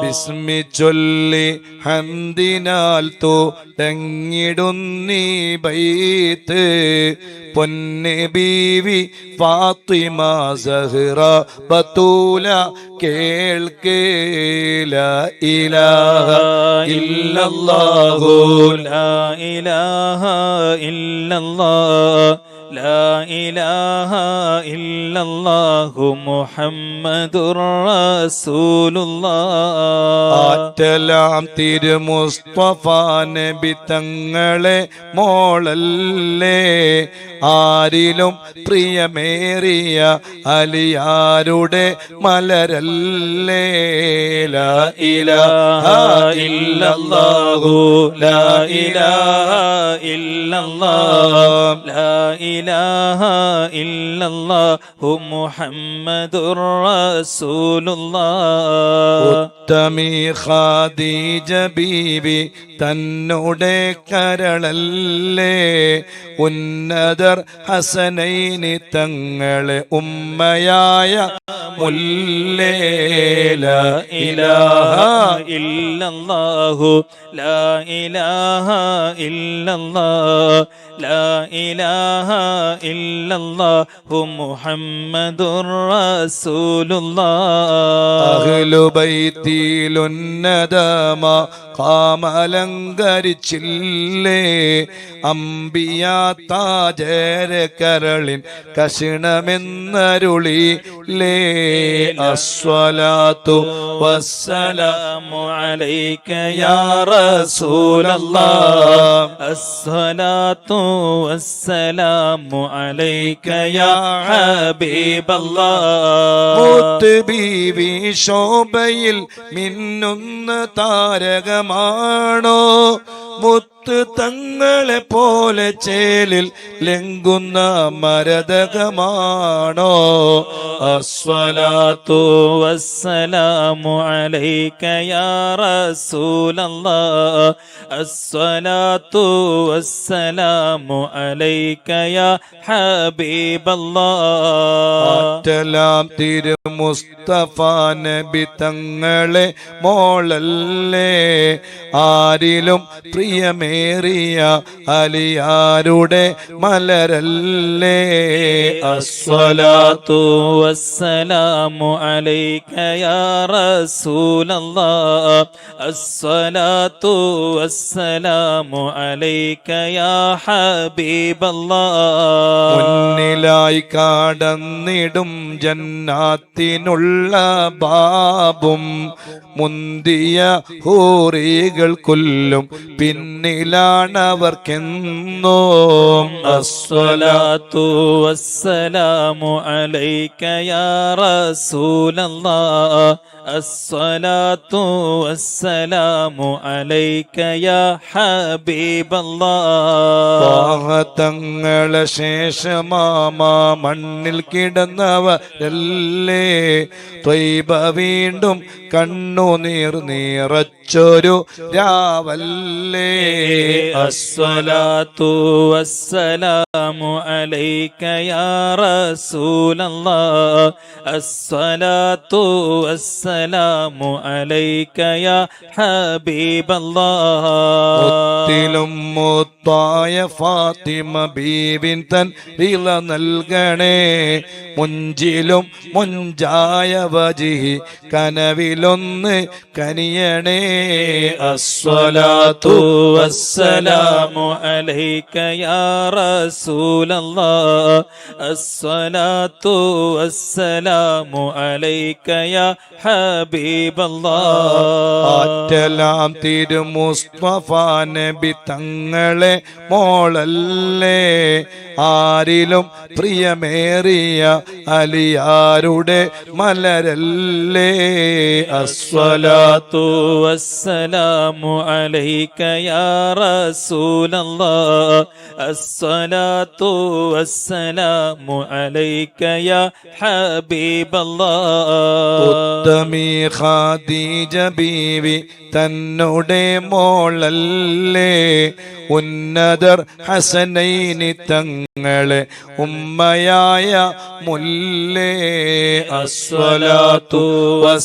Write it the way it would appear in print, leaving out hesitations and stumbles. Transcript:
ബിസ്മി ചൊല്ലി ഹന്ദിനാൽ തുടങ്ങിടുന്നീ ബൈത്ത് പൊന്നെ ബീവി ഫാത്തിമ സഹ്റ ബത്തൂല കേൾക്കേ ലാ ഇലാഹ ഇല്ലല്ലാഹു ലാ ഇലാഹ ഇല്ലല്ലാഹ് ലാ ഇലാഹ ഇല്ലല്ലാഹു മുഹമ്മദുർ റസൂലുള്ളാഹ്. ആറ്റലാം തിരുമുസ്തഫ നബി തങ്ങളെ മോളല്ലേ, ആരിലും പ്രിയമേറിയ അലിയാരുടെ മലരല്ലേ. ലാ ഇലാഹ ഇല്ലല്ലാഹു ലാ ഇലാഹ ഇല്ലല്ലാഹ് ലാ ഇലാഹ ഇല്ലല്ലാഹു മുഹമ്മദുർ റസൂലുള്ളാഹ്. ഉത്തമി ഖദീജ ബീവി തന്നോടെ കരളല്ലേ, ഉന്നതർ ഹസനൈനി തങ്ങളെ ഉമ്മയായ മുല്ലേ. ലാ ഇലാഹ ഇല്ലല്ലാഹു ലാ ഇലാഹ ഇല്ലല്ലാഹ് ലാ ഇലാഹ ഇല്ലല്ലാഹു മുഹമ്മദുർ റസൂലുള്ളാഹ്. അഹ്ലു ബൈത്തിലുന്നതമ കാമലങ്കരിച്ചില്ലേ, അംബിയ താജര കരളിൻ കഷണമെന്നരുളിലേ. അസ്സലാത്തു വസ്സലാമു അലൈക യാ റസൂലല്ലാഹ് അസ്സലാത്തു വസ്സലാമു അലൈക യാ ഹബീബല്ലാഹ്. മുത്ത് ബീവി ശോഭയിൽ മിന്നുന്ന താരകമാണോ, മുത്ത് തങ്ങളെ പോലെ ചേലിൽ ലംഘുന്ന മരതകമാണോ. അസ്സലാത്തു വസ്സലാമു അലൈക യാ റസൂലല്ലാഹ് അസ്സലാത്തു വസ്സലാമു അലൈക യാ ഹബീബല്ലാഹ്. ആറ്റലാം തിരുമുസ്തഫ നബി തങ്ങളെ മോളല്ലേ, ആരിലും പ്രിയമേറിയ അലിയാരുടെ മലരല്ലേ. അസ്സലാത്തു വസ്സലാമു അലൈക യാ റസൂലല്ലാഹ് അസ്സലാത്തു വസ്സലാമു അലൈക യാ ഹബീബല്ലാഹ്. മുന്നിലായി കടന്നിടും ജന്നാത്തിനുള്ള ബാബും മുന്തിയ ഹൂറികൾ കൊല്ലും പിന്നിലാണവർക്കെന്നോ. അസ്സലാത്തു വസ്സലാമു അലൈക യാ റസൂലല്ലാഹ് അസ്സലാത്തു വസ്സലാമു അലൈക യാ ഹബീബല്ലാഹ്. തങ്ങളെ ശേഷമാമ മണ്ണിൽ കിടന്നവരല്ലേ, ത്വയ്ബ വീണ്ടും കണ്ണുനീർ നിറച്ചൊരു രാവല്ലേ. അസ്സലാത്തു വസ്സലാമു അലൈക യാ റസൂലല്ലാഹ് അസ്സലാത്തു വസ്സലാമു അലൈക യാ ഹബീബല്ലാഹ്. മുത്തിലും മുത്തായ ഫാത്തിമ ബീവിൻ തൻ വില നൽകണേ, മുഞ്ചിലും മുഞ്ചായ വജിഹി കനവിലൊന്ന് കനിയണേ. അസ്സലാത്തു വസ്സലാമു അലൈക യാ റസൂലല്ലാഹ് അസ്സലാത്തു വസ്സലാമു അലൈക യാ ഹബീബല്ലാഹ്. ആറ്റലാം തിരുമുസ്തഫ നബി തങ്ങളെ മോളല്ലേ, ആരിലും പ്രിയമേറിയ അലിയാരുടെ മലരല്ലേ. അസ്സലാത്തു വസ്സലാമു അലൈക യാ റസൂലല്ലാഹ് അസ്സലാത്തു വസ്സലാമു അലൈക യാ ഹബീബല്ലാഹ്. ഉത്തമി ഖദീജ ബീവി തന്നോടെ മോളല്ലേ, ഉന്നതർ ഹസനൈനി തങ്ങളെ ഉമ്മയായ മുല്ലേ. അസ്സലാത്തു